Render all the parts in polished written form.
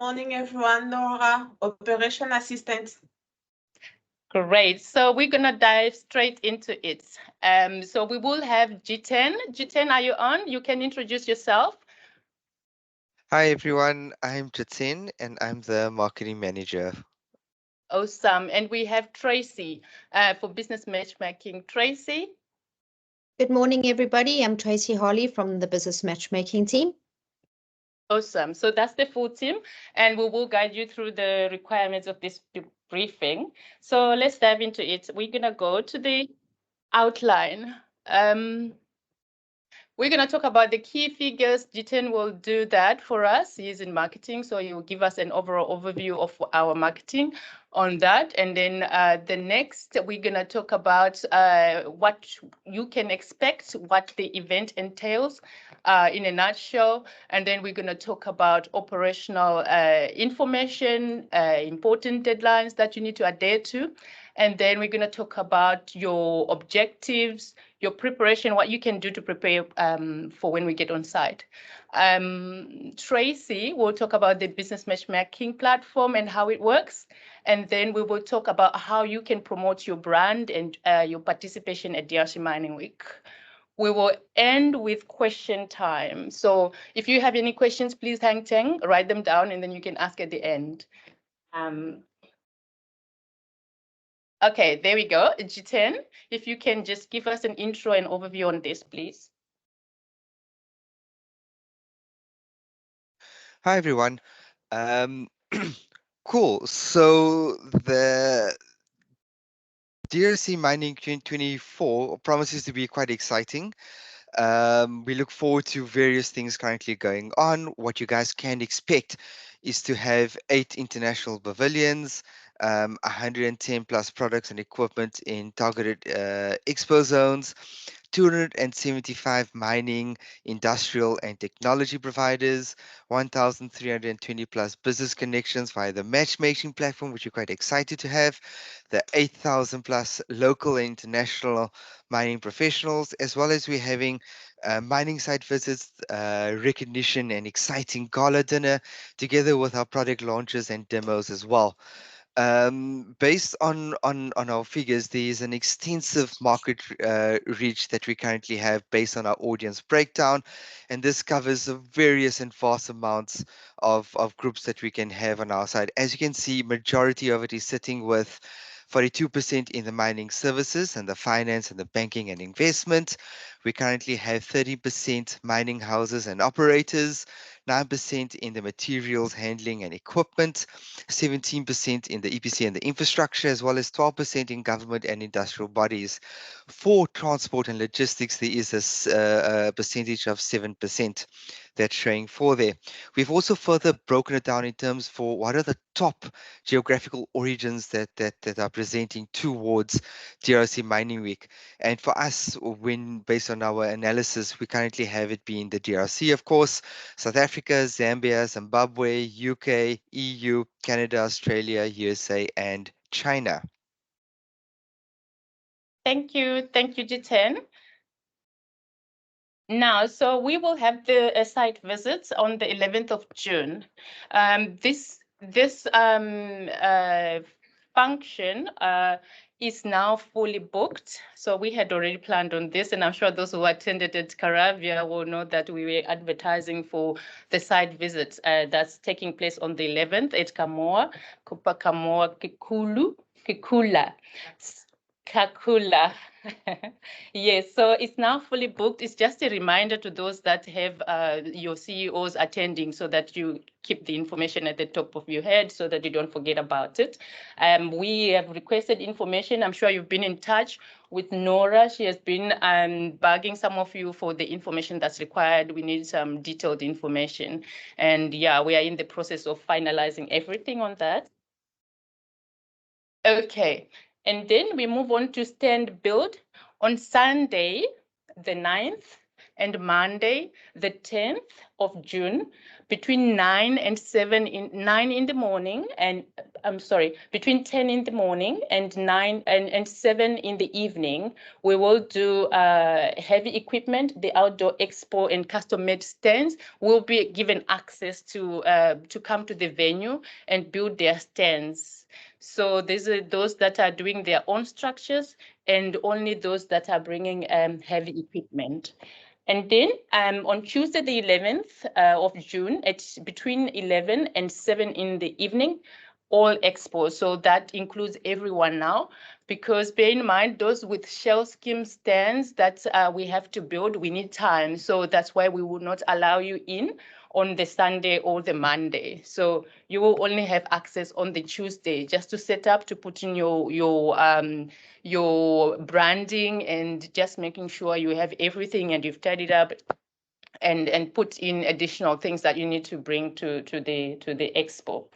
Morning, everyone. Nora, Operation Assistant. Great. So we're going to dive straight into it. So we will have G10. G10, are you on? You can introduce yourself. Hi everyone, I'm Jatin and I'm the marketing manager. Awesome. And we have Tracy for business matchmaking. Tracy? Good morning, everybody. I'm Tracy Harley from the Business Matchmaking team. Awesome. So that's the full team, and we will guide you through the requirements of this briefing. So let's dive into it. We're going to go to the outline. We're going to talk about the key figures. Jitin will do that for us. He's in marketing, so he will give us an overall overview of our marketing on that. And then the next, we're going to talk about what you can expect, what the event entails in a nutshell. And then we're going to talk about operational information, important deadlines that you need to adhere to. And then we're going to talk about your objectives, your preparation, what you can do to prepare for when we get on site. Tracy will talk about the business matchmaking platform and how it works. And then we will talk about how you can promote your brand and your participation at DRC Mining Week. We will end with question time. So if you have any questions, please write them down, and then you can ask at the end. Okay, there we go. Jiten, if you can just give us an intro and overview on this, please. Hi everyone. Cool. So the DRC Mining 2024 promises to be quite exciting. We look forward to various things currently going on. What you guys can expect is to have 8 international pavilions, 110 plus products and equipment in targeted expo zones, 275 mining, industrial, and technology providers, 1,320 plus business connections via the matchmaking platform, which we're quite excited to have, the 8,000 plus local and international mining professionals, as well as we're having mining site visits, recognition, and exciting gala dinner, together with our product launches and demos as well. Based on our figures, there is an extensive market reach that we currently have based on our audience breakdown, and this covers various and vast amounts of groups that we can have on our side. As you can see, majority of it is sitting with 42% in the mining services and the finance and the banking and investment. We currently have 30% mining houses and operators, 9% in the materials handling and equipment, 17% in the EPC and the infrastructure, as well as 12% in government and industrial bodies. For transport and logistics, there is a percentage of 7% that's showing for there. We've also further broken it down in terms for what are the top geographical origins that are presenting towards DRC Mining Week. And for us, when based on our analysis, we currently have it being the DRC, of course, South Africa, Zambia, Zimbabwe, UK, EU, Canada, Australia, USA, and China. Thank you, Jiten. Now, so we will have the site visits on the 11th of June. This function is now fully booked. So we had already planned on this, and I'm sure those who attended at Caravia will know that we were advertising for the site visits that's taking place on the 11th at Kamoa, Kikula. Kakula. Yes, so it's now fully booked. It's just a reminder to those that have your CEOs attending so that you keep the information at the top of your head so that you don't forget about it. We have requested information. I'm sure you've been in touch with Nora. She has been bugging some of you for the information that's required. We need some detailed information. And yeah, we are in the process of finalizing everything on that. Okay. And then we move on to stand build on Sunday, the 9th, and Monday, the 10th of June, between 9 and 9 in the morning, and between 10 in the morning and 9 and 7 in the evening, we will do heavy equipment. The outdoor expo and custom-made stands will be given access to come to the venue and build their stands. So these are those that are doing their own structures and only those that are bringing heavy equipment. And then on Tuesday, the 11th of June, it's between 11 and 7 in the evening, all expos. So that includes everyone now, because bear in mind, those with shell scheme stands that we have to build, we need time. So that's why we will not allow you in on the Sunday or the Monday. So you will only have access on the Tuesday just to set up, to put in your branding and just making sure you have everything and you've tidied up and put in additional things that you need to bring to the expo.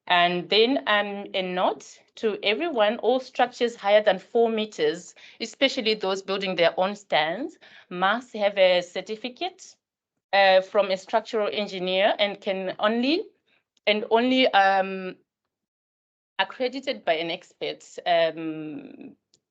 And then a note to everyone, all structures higher than 4 meters, especially those building their own stands, must have a certificate from a structural engineer and can only accredited by an expert.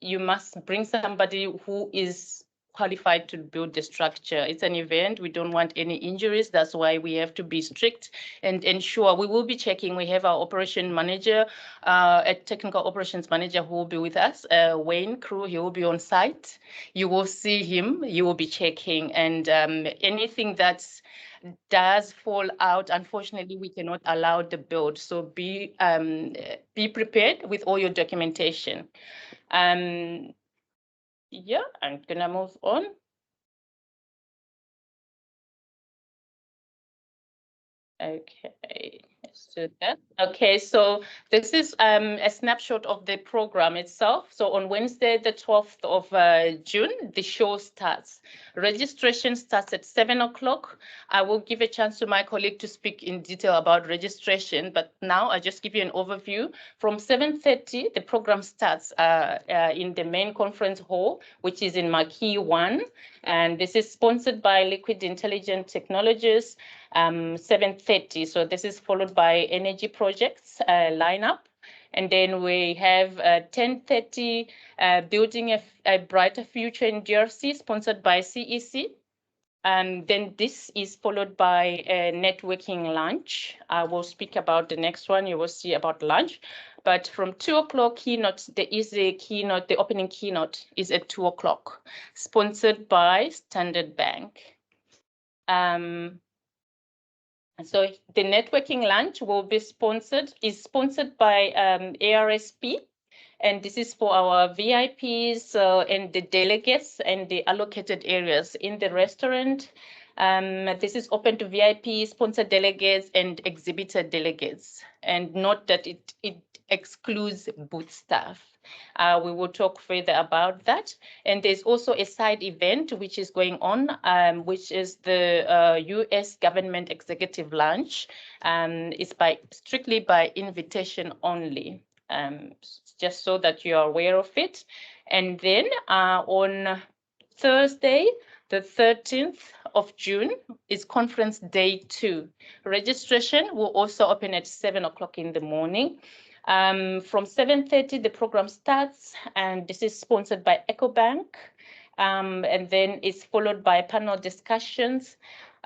You must bring somebody who is qualified to build the structure. It's an event. We don't want any injuries. That's why we have to be strict and ensure. We will be checking. We have our operation manager, a technical operations manager who will be with us, Wayne Crew. He will be on site. You will see him. You will be checking, and anything that's does fall out, unfortunately, we cannot allow the build. So be prepared with all your documentation. Yeah, I'm gonna move on. Okay, let's do that. Okay, so this is a snapshot of the program itself. So on Wednesday, the 12th of June, the show starts. Registration starts at 7 o'clock. I will give a chance to my colleague to speak in detail about registration, but now I'll just give you an overview. From 7:30, the program starts in the main conference hall, which is in Marquee 1, and this is sponsored by Liquid Intelligent Technologies. 7:30. So this is followed by energy projects lineup. And then we have 10:30, building a brighter future in DRC, sponsored by CEC. And then this is followed by a networking lunch. I will speak about the next one. You will see about lunch. But from 2 o'clock keynote, there is a keynote, the opening keynote is at 2 o'clock, sponsored by Standard Bank. So the networking lunch will be is sponsored by ARSP, and this is for our VIPs and the delegates and the allocated areas in the restaurant. This is open to VIP, sponsored delegates, and exhibitor delegates. And note that it excludes booth staff. We will talk further about that. And there's also a side event which is going on, which is the US government executive lunch. It's strictly by invitation only, just so that you are aware of it. And then on Thursday, the 13th of June is conference day 2. Registration will also open at 7 o'clock in the morning. From 7:30, the program starts, and this is sponsored by EcoBank. And then it's followed by panel discussions.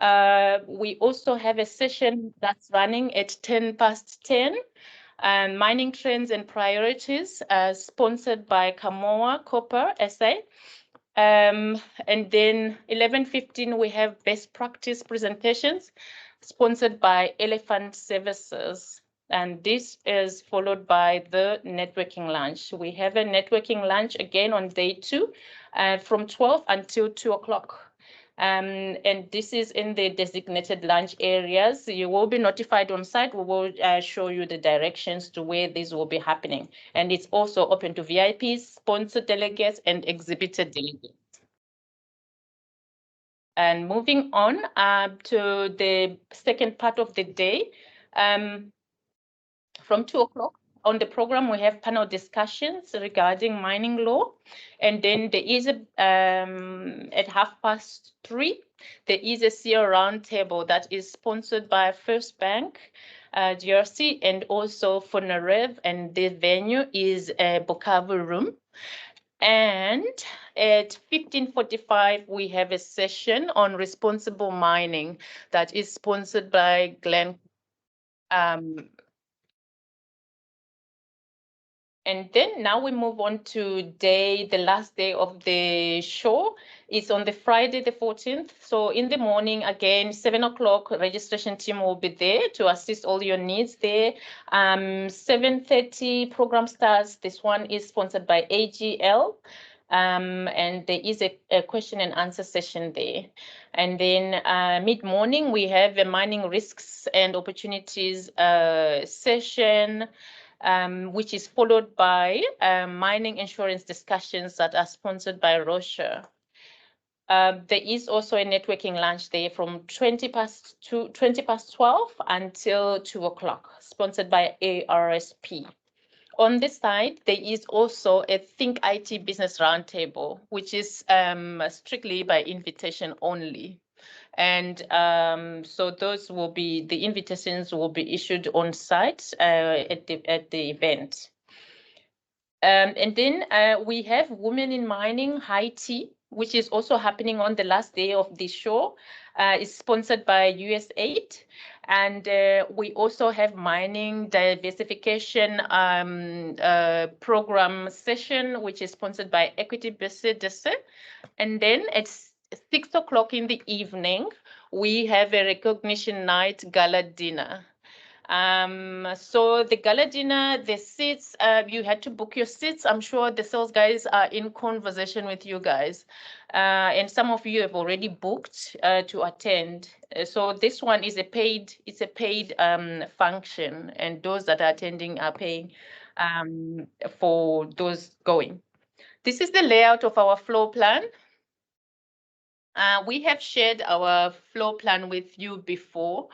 We also have a session that's running at 10:10, mining trends and priorities, sponsored by Kamoa Copper SA. And then 11:15, we have best practice presentations, sponsored by Elephant Services. And this is followed by the networking lunch. We have a networking lunch again on day 2 from 12 until 2 o'clock. And this is in the designated lunch areas. You will be notified on site. We will show you the directions to where this will be happening. And it's also open to VIPs, sponsored delegates, and exhibitor delegates. And moving on to the second part of the day, from 2 o'clock, on the program, we have panel discussions regarding mining law. And then there is at 3:30, there is a CEO roundtable that is sponsored by First Bank, DRC, and also Fonarev, and the venue is Bukavu Room. And at 15:45, we have a session on responsible mining that is sponsored by Glenn. And then now we move on to the last day of the show. It's on the Friday, the 14th. So in the morning, again, 7 o'clock, registration team will be there to assist all your needs there. 7:30 program starts. This one is sponsored by AGL. And there is a question and answer session there. And then mid-morning, we have a mining risks and opportunities session, which is followed by mining insurance discussions that are sponsored by Roche. There is also a networking lunch there from 12 until 2 o'clock, sponsored by ARSP. On this side, there is also a Think IT Business Roundtable, which is strictly by invitation only. And so those will be, the invitations will be issued on site at the event. And then we have Women in Mining High Tea, which is also happening on the last day of the show. It's sponsored by USAID. And we also have mining diversification program session, which is sponsored by Equity BCDC. And then at 6 o'clock in the evening, we have a recognition night gala dinner. So the gala dinner, the seats, you had to book your seats. I'm sure the sales guys are in conversation with you guys. And some of you have already booked to attend. So this one is a paid function, and those that are attending are paying for those going. This is the layout of our floor plan. We have shared our floor plan with you before.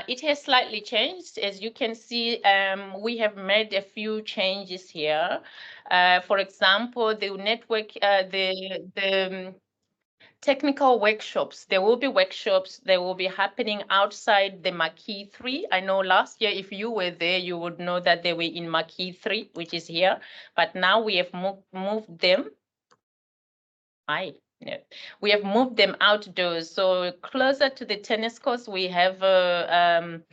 It has slightly changed. As you can see, we have made a few changes here. For example, the network, the technical workshops, there will be workshops, they will be happening outside the Marquee 3. I know last year, if you were there, you would know that they were in Marquee 3, which is here. But now we have moved them. No. We have moved them outdoors, so closer to the tennis courts. We have an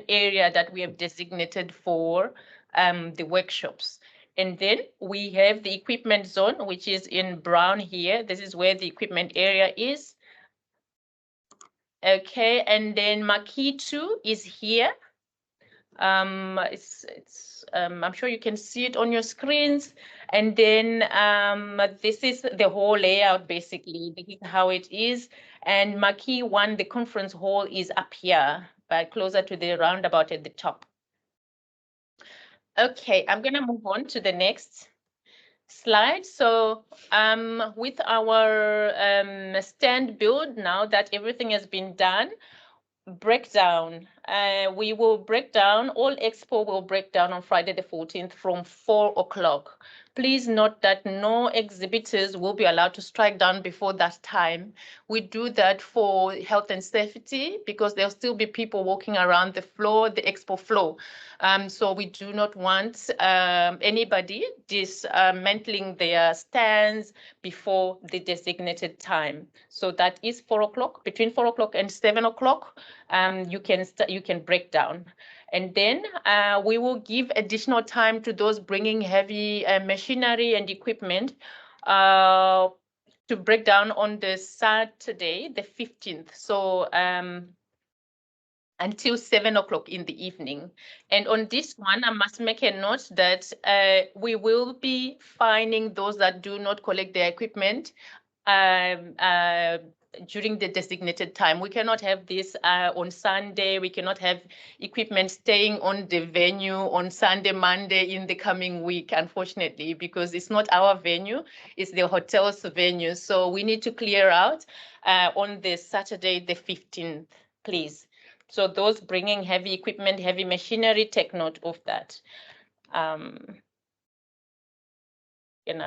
area that we have designated for the workshops, and then we have the equipment zone, which is in brown here. This is where the equipment area is. Okay, and then Marquee 2 is here. I'm sure you can see it on your screens. And then this is the whole layout, basically. This is how it is. And Marquee 1, the conference hall, is up here, but closer to the roundabout at the top. Okay, I'm going to move on to the next slide. So with our stand build, now that everything has been done, breakdown. We will break down, all expo will break down on Friday the 14th from 4 o'clock. Please note that no exhibitors will be allowed to strike down before that time. We do that for health and safety because there'll still be people walking around the floor, the expo floor. So we do not want anybody dismantling their stands before the designated time. So that is 4 o'clock, between 4 o'clock and 7 o'clock. You can break down. And then we will give additional time to those bringing heavy machinery and equipment to break down on the Saturday, the 15th. So until 7 o'clock in the evening. And on this one, I must make a note that we will be fining those that do not collect their equipment during the designated time. We cannot have this on Sunday. We cannot have equipment staying on the venue on Sunday, Monday in the coming week, unfortunately, because it's not our venue, it's the hotel's venue. So we need to clear out on the Saturday, the 15th, please. So those bringing heavy equipment, heavy machinery, take note of that. Gonna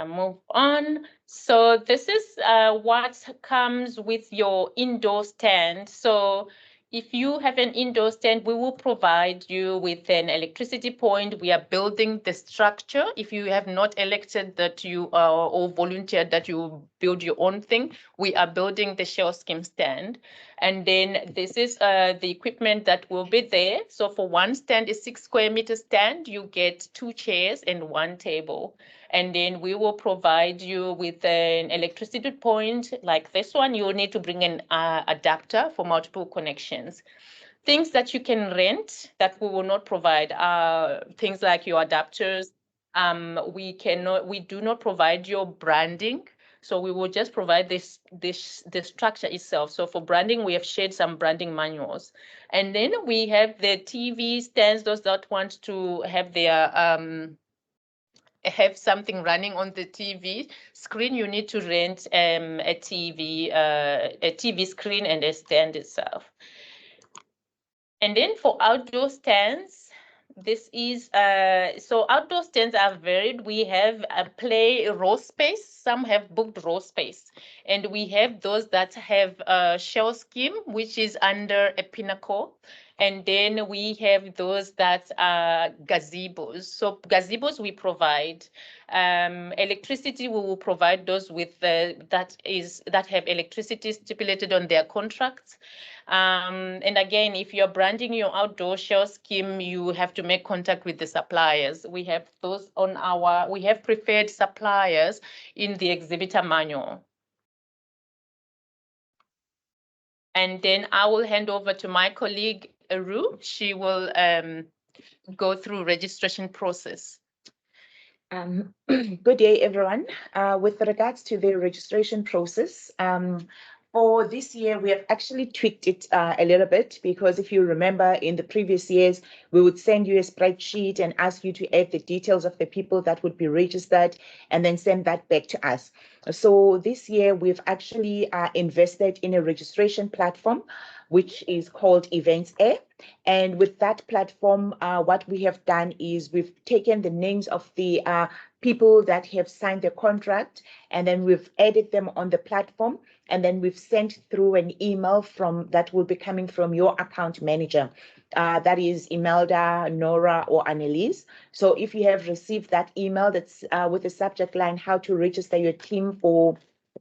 move on. So this is what comes with your indoor stand. So if you have an indoor stand, we will provide you with an electricity point. We are building the structure. If you have not elected that you or volunteered that you build your own thing, we are building the shell scheme stand. And then this is the equipment that will be there. So for one stand, a 6 square meter stand, you get 2 chairs and 1 table. And then we will provide you with an electricity point like this one. You will need to bring an adapter for multiple connections. Things that you can rent that we will not provide are things like your adapters. We do not provide your branding. So we will just provide the structure itself. So for branding, we have shared some branding manuals. And then we have the TV stands, those that want to have their have something running on the TV screen, you need to rent a TV screen and a stand itself. And then for outdoor stands, this is so outdoor stands are varied. We have a play row space. Some have booked row space, and we have those that have a shell scheme, which is under a pinnacle. And then we have those that are gazebos. So gazebos we provide. Electricity, we will provide those with that have electricity stipulated on their contracts. And again, if you're branding your outdoor shell scheme, you have to make contact with the suppliers. We have those on we have preferred suppliers in the exhibitor manual. And then I will hand over to my colleague, Aru. She will go through registration process. Good day, everyone. With regards to the registration process, for this year, we have actually tweaked it a little bit, because if you remember in the previous years, we would send you a spreadsheet and ask you to add the details of the people that would be registered and then send that back to us. So this year, we've actually invested in a registration platform, which is called Events Air. And with that platform, what we have done is we've taken the names of the people that have signed the contract, and then we've added them on the platform, and then we've sent through an email that will be coming from your account manager. That is Imelda, Nora, or Annelise. So if you have received that email that's with the subject line, how to register your team for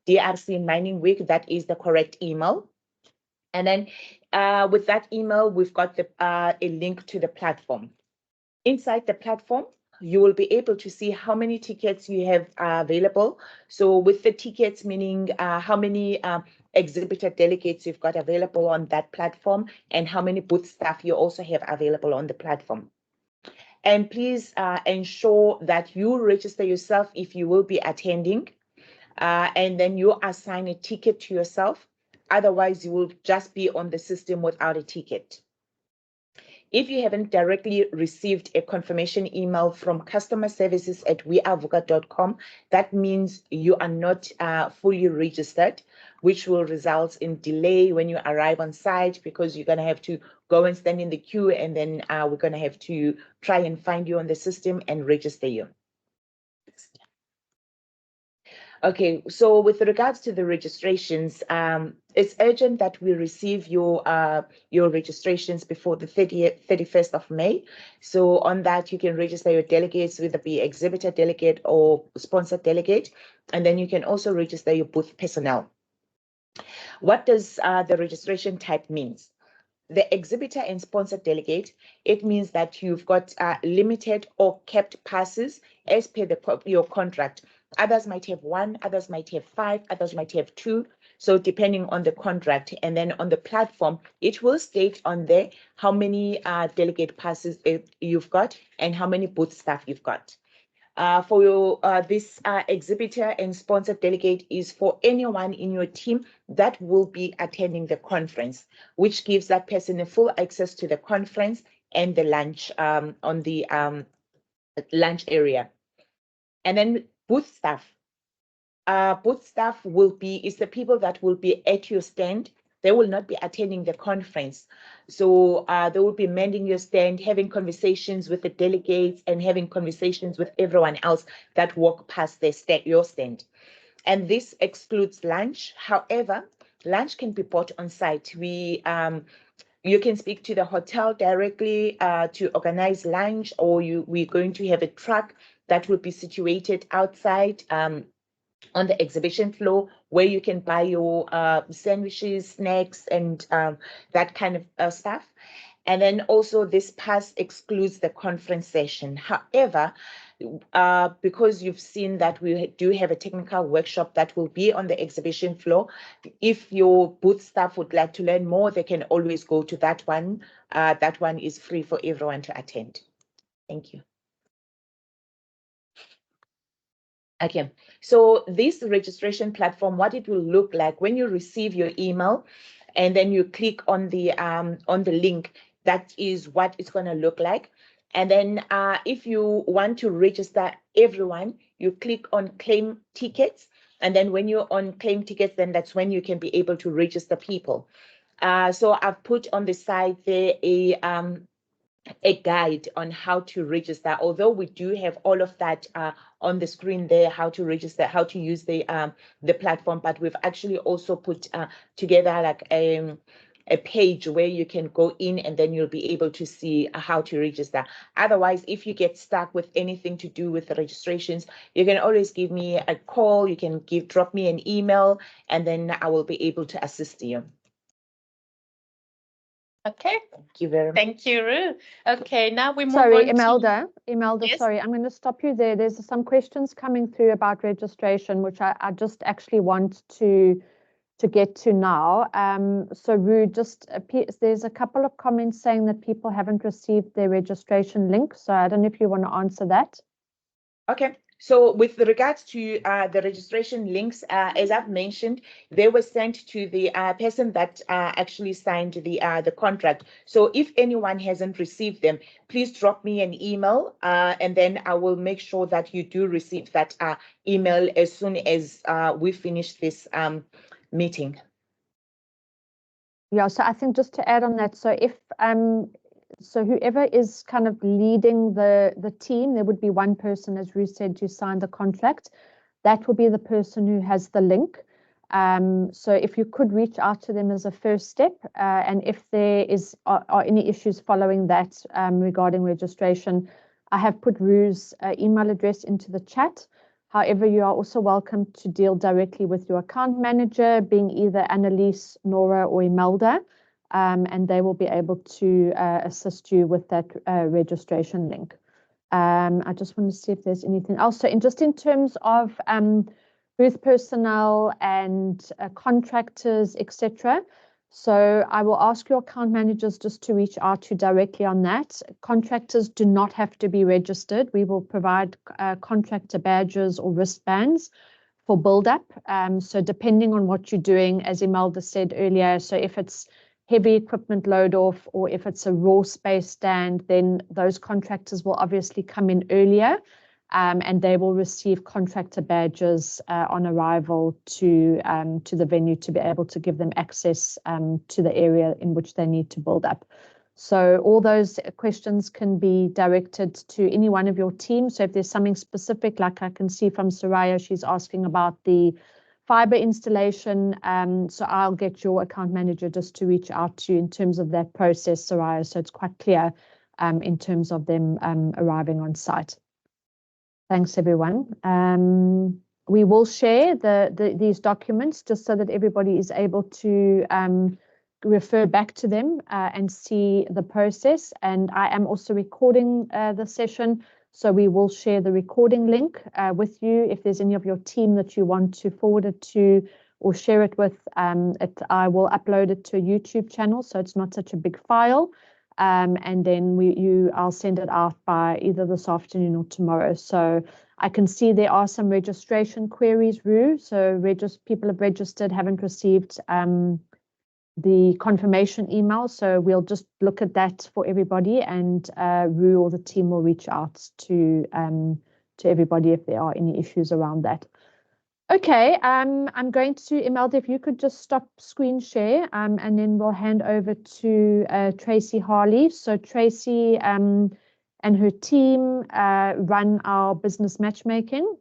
DRC Mining Week, that is the correct email. And then with that email, we've got a link to the platform. Inside the platform, you will be able to see how many tickets you have available. So with the tickets, meaning how many exhibitor delegates you've got available on that platform, and how many booth staff you also have available on the platform. And please ensure that you register yourself if you will be attending, and then you assign a ticket to yourself. Otherwise, you will just be on the system without a ticket. If you haven't directly received a confirmation email from customerservices@wearevuka.com, that means you are not fully registered, which will result in delay when you arrive on site, because you're going to have to go and stand in the queue, and then we're going to have to try and find you on the system and register you. Okay, so with regards to the registrations, it's urgent that we receive your registrations before the 31st of May. So on that, you can register your delegates, whether it be exhibitor delegate or sponsored delegate, and then you can also register your booth personnel. What does the registration type means? The exhibitor and sponsored delegate, it means that you've got limited or capped passes as per your contract. Others might have 1, others might have 5, others might have 2. So depending on the contract, and then on the platform, it will state on there how many delegate passes you've got and how many booth staff you've got. For your this exhibitor and sponsored delegate is for anyone in your team that will be attending the conference, which gives that person a full access to the conference and the lunch on the lunch area. And then booth staff. Booth staff is the people that will be at your stand they will not be attending the conference. So they will be mending your stand, having conversations with the delegates and having conversations with everyone else that walk past your stand. And this excludes lunch. However, lunch can be bought on site. You can speak to the hotel directly to organize lunch, or we're going to have a truck that will be situated outside on the exhibition floor where you can buy your sandwiches, snacks, and that kind of stuff. And then also this pass excludes the conference session. However, because you've seen that we do have a technical workshop that will be on the exhibition floor, if your booth staff would like to learn more, they can always go to that one. That one is free for everyone to attend. Thank you. Okay, so this registration platform, what it will look like when you receive your email and then you click on the link, that is what it's going to look like. And then if you want to register everyone, you click on claim tickets. And then when you're on claim tickets, then that's when you can be able to register people. So I've put on the side there a guide on how to register, although we do have all of that on the screen there, how to register, how to use the platform, but we've actually also put together like a page where you can go in and then you'll be able to see how to register. Otherwise, if you get stuck with anything to do with the registrations, you can always give me a call, you can drop me an email, and then I will be able to assist you. Okay. Thank you very much. Thank you, Roo. Okay, now we move Sorry, on Imelda, Yes. sorry, I'm going to stop you there. There's some questions coming through about registration, which I just actually want to get to now. So Roo, there's a couple of comments saying that people haven't received their registration link. So I don't know if you want to answer that. Okay. So with regards to the registration links, as I've mentioned, they were sent to the person that actually signed the contract. So if anyone hasn't received them, please drop me an email, and then I will make sure that you do receive that email as soon as we finish this meeting. Yeah, so I think just to add on that, so if so whoever is kind of leading the team, there would be one person, as Ruth said, to sign the contract. That will be the person who has the link. So if you could reach out to them as a first step, and if there are any issues following that regarding registration, I have put Ruth's email address into the chat. However, you are also welcome to deal directly with your account manager, being either Annalise, Nora, or Imelda. And they will be able to assist you with that registration link. I just want to see if there's anything else. So just in terms of booth personnel and contractors, etc. So I will ask your account managers just to reach out to you directly on that. Contractors do not have to be registered. We will provide contractor badges or wristbands for build-up. So depending on what you're doing, as Imelda said earlier, so if it's heavy equipment load off, or if it's a raw space stand, then those contractors will obviously come in earlier, and they will receive contractor badges on arrival to the venue to be able to give them access to the area in which they need to build up. So all those questions can be directed to any one of your team. So if there's something specific, like I can see from Soraya, she's asking about the fiber installation. So I'll get your account manager just to reach out to you in terms of that process, Soraya, so it's quite clear in terms of them arriving on site. Thanks, everyone. We will share these documents just so that everybody is able to refer back to them and see the process. And I am also recording the session, so we will share the recording link with you. If there's any of your team that you want to forward it to or share it with, I will upload it to a YouTube channel, so it's not such a big file. And then I'll send it out by either this afternoon or tomorrow. So I can see there are some registration queries, Roo. So people have registered, haven't received the confirmation email. So we'll just look at that for everybody, and Roo or the team will reach out to everybody if there are any issues around that. Okay, I'm going to, Imelda, if you could just stop screen share, and then we'll hand over to Tracy Harley. So Tracy and her team run our business matchmaking.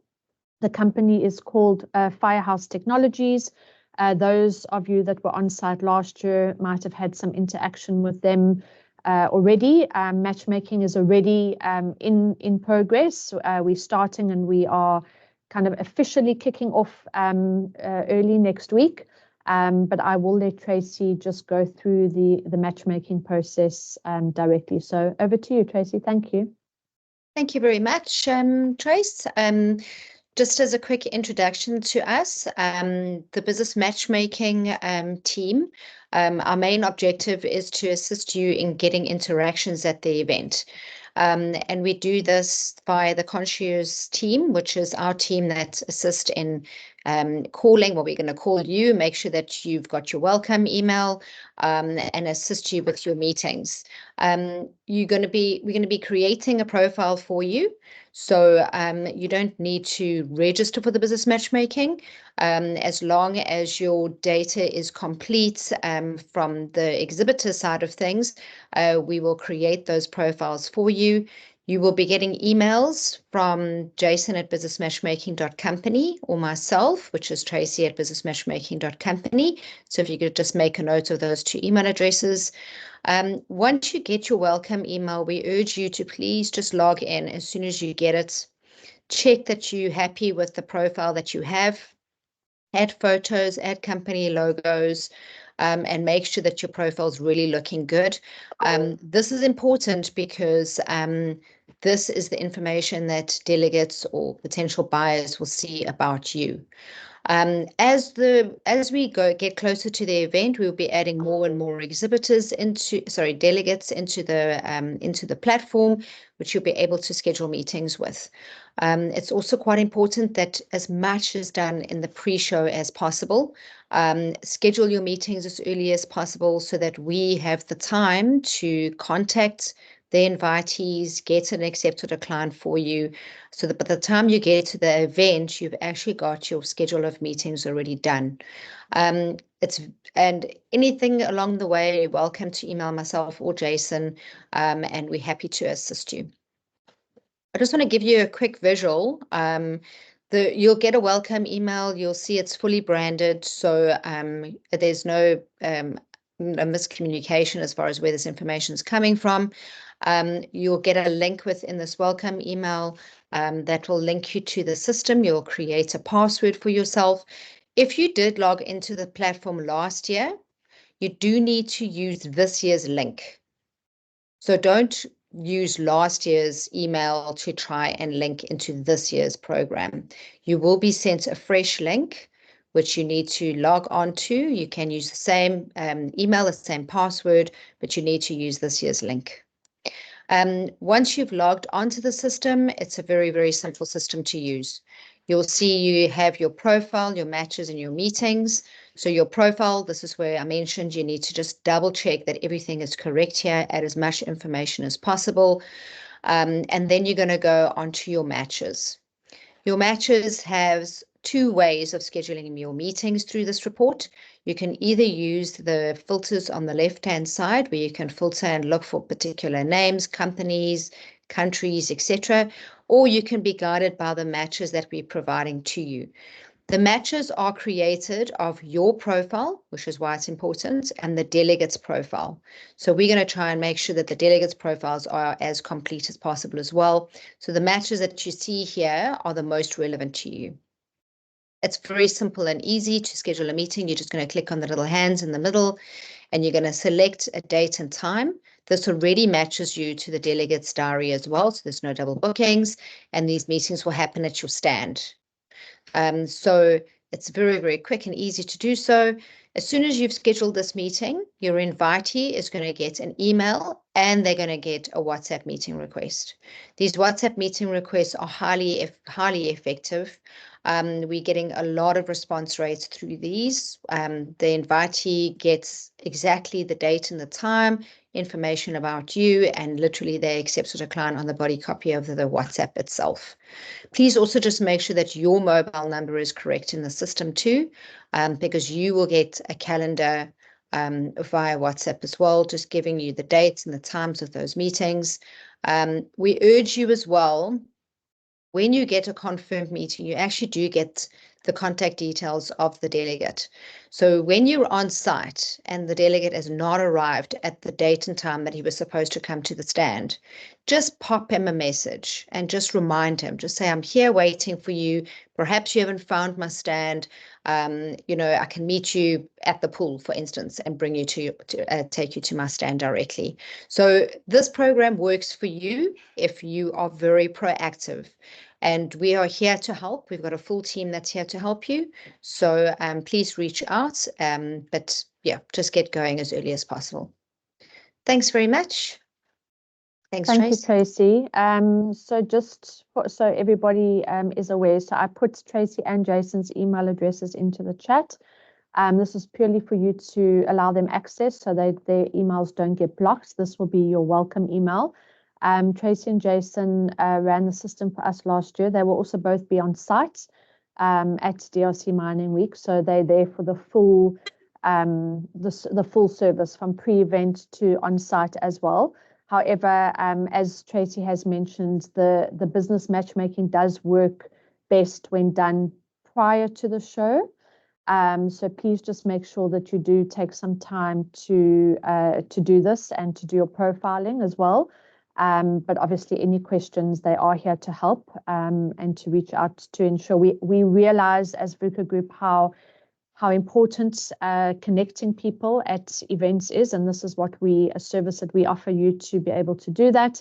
The company is called Firehouse Technologies. Those of you that were on site last year might have had some interaction with them already. Matchmaking is already in progress. We're starting and we are kind of officially kicking off early next week. But I will let Tracy just go through the matchmaking process directly. So over to you, Tracy. Thank you. Thank you very much, Trace. Just as a quick introduction to us, the business matchmaking team, our main objective is to assist you in getting interactions at the event. And we do this via the concierge team, which is our team that assists in calling, well, we're going to call you, make sure that you've got your welcome email, and assist you with your meetings. We're going to be creating a profile for you. So you don't need to register for the business matchmaking as long as your data is complete from the exhibitor side of things. We will create those profiles for you. You will be getting emails from Jason at businessmatchmaking.company or myself, which is Tracy at businessmatchmaking.company. So if you could just make a note of those two email addresses. Once you get your welcome email, we urge you to please just log in as soon as you get it. Check that you're happy with the profile that you have. Add photos, add company logos, and make sure that your profile is really looking good. This is important because this is the information that delegates or potential buyers will see about you. As we get closer to the event, we'll be adding more and more delegates into the platform, which you'll be able to schedule meetings with. It's also quite important that as much is done in the pre-show as possible. Schedule your meetings as early as possible so that we have the time to contact the invitees, get an accept or decline for you, so that by the time you get to the event, you've actually got your schedule of meetings already done. And anything along the way, you're welcome to email myself or Jason, and we're happy to assist you. I just want to give you a quick visual. You'll get a welcome email. You'll see it's fully branded, so there's no miscommunication as far as where this information is coming from. You'll get a link within this welcome email that will link you to the system. You'll create a password for yourself. If you did log into the platform last year, you do need to use this year's link. So don't use last year's email to try and link into this year's program. You will be sent a fresh link, which you need to log on to. You can use the same email, the same password, but you need to use this year's link. Once you've logged onto the system, it's a very, very simple system to use. You'll see you have your profile, your matches, and your meetings. So your profile, this is where I mentioned you need to just double check that everything is correct here, add as much information as possible. And then you're going to go onto your matches. Your matches have two ways of scheduling your meetings through this report. You can either use the filters on the left-hand side where you can filter and look for particular names, companies, countries, etc., or you can be guided by the matches that we're providing to you. The matches are created of your profile, which is why it's important, and the delegate's profile. So we're going to try and make sure that the delegates' profiles are as complete as possible as well. So the matches that you see here are the most relevant to you. It's very simple and easy to schedule a meeting. You're just going to click on the little hands in the middle, and you're going to select a date and time. This already matches you to the delegate's diary as well, so there's no double bookings, and these meetings will happen at your stand. So it's very, very quick and easy to do so. As soon as you've scheduled this meeting, your invitee is going to get an email and they're going to get a WhatsApp meeting request. These WhatsApp meeting requests are highly effective. We're getting a lot of response rates through these. The invitee gets exactly the date and the time, information about you, and literally they accept or decline on the body copy of the WhatsApp itself. Please also just make sure that your mobile number is correct in the system too, because you will get a calendar via WhatsApp as well, just giving you the dates and the times of those meetings. We urge you as well, when you get a confirmed meeting, you actually do get the contact details of the delegate. So when you're on site and the delegate has not arrived at the date and time that he was supposed to come to the stand, just pop him a message and just remind him, just say, I'm here waiting for you. Perhaps you haven't found my stand. I can meet you at the pool, for instance, and bring you to take you to my stand directly. So this program works for you if you are very proactive. And we are here to help. We've got a full team that's here to help you. So please reach out. But yeah, just get going as early as possible. Thanks very much. Thanks, Thank you, Tracy. Tracy. So everybody is aware, so I put Tracy and Jason's email addresses into the chat. This is purely for you to allow them access so that their emails don't get blocked. This will be your welcome email. Tracy and Jason ran the system for us last year. They will also both be on site at DRC Mining Week, so they're there for the full the full service from pre-event to on-site as well. However, as Tracy has mentioned, the business matchmaking does work best when done prior to the show. So please just make sure that you do take some time to do this and to do your profiling as well. But obviously, any questions, they are here to help and to reach out to ensure we realize as VUCA Group how important connecting people at events is, and this is a service that we offer you to be able to do that.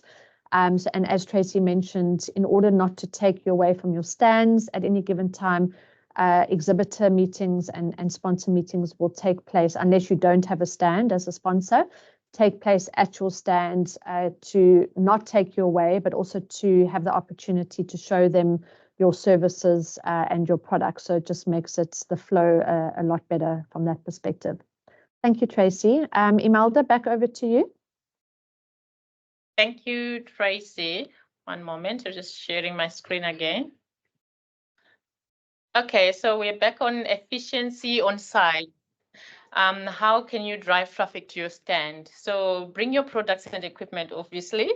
And as Tracy mentioned, in order not to take you away from your stands at any given time, exhibitor meetings and sponsor meetings will take place, unless you don't have a stand as a sponsor, take place at your stand to not take you away, but also to have the opportunity to show them your services and your products. So it just makes the flow a lot better from that perspective. Thank you, Tracy. Imelda, back over to you. Thank you, Tracy. One moment, I'm just sharing my screen again. Okay, so we're back on efficiency on site. How can you drive traffic to your stand? So bring your products and equipment, obviously.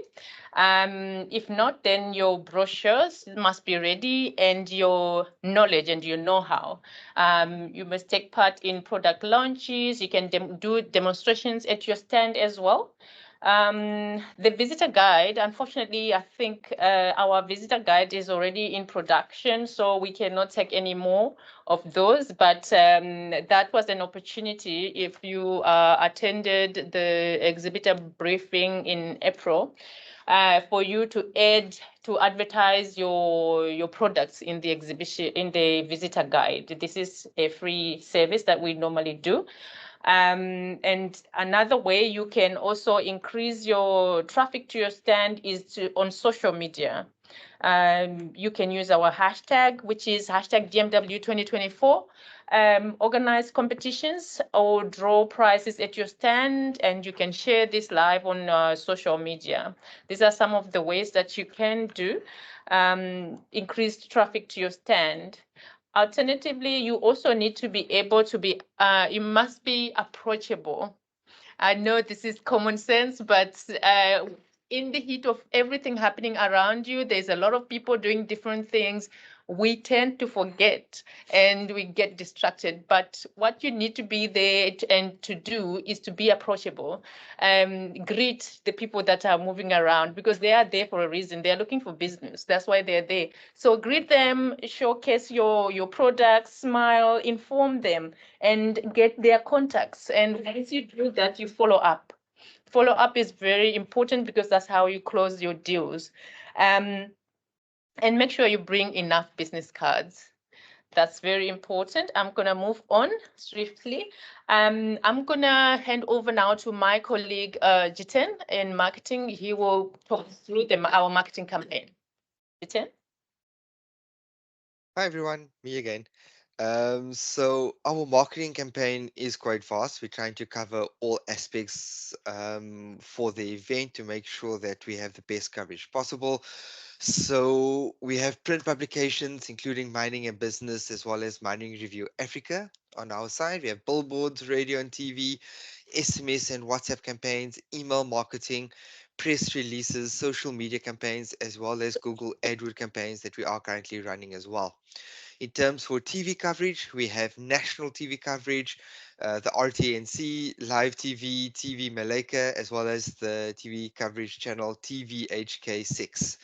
If not, then your brochures must be ready and your knowledge and your know-how. You must take part in product launches. You can do demonstrations at your stand as well. The visitor guide, unfortunately, I think our visitor guide is already in production, so we cannot take any more of those, but that was an opportunity if you attended the exhibitor briefing in April for you to advertise your products in the exhibition, in the visitor guide. This is a free service that we normally do. And another way you can also increase your traffic to your stand is on social media. You can use our hashtag, which is hashtag DMW 2024, organize competitions or draw prizes at your stand, and you can share this live on social media. These are some of the ways that you can do increased traffic to your stand. Alternatively, you also need to be able to be, you must be approachable. I know this is common sense, but in the heat of everything happening around you, there's a lot of people doing different things. We tend to forget and we get distracted. But what you need to be there and to do is to be approachable. Greet the people that are moving around, because they are there for a reason. They're looking for business. That's why they're there. So greet them, showcase your products, smile, inform them, and get their contacts. And once you do that, you follow up. Follow up is very important because that's how you close your deals. And make sure you bring enough business cards. That's very important. I'm going to move on swiftly. I'm going to hand over now to my colleague, Jiten, in marketing. He will talk through our marketing campaign. Jiten? Hi everyone, me again. So our marketing campaign is quite vast. We're trying to cover all aspects for the event to make sure that we have the best coverage possible. So we have print publications, including Mining and Business, as well as Mining Review Africa on our side. We have billboards, radio and TV, SMS and WhatsApp campaigns, email marketing, press releases, social media campaigns, as well as Google AdWords campaigns that we are currently running as well. In terms for TV coverage, we have national TV coverage, the RTNC, live TV, TV Malika, as well as the TV coverage channel TVHK6.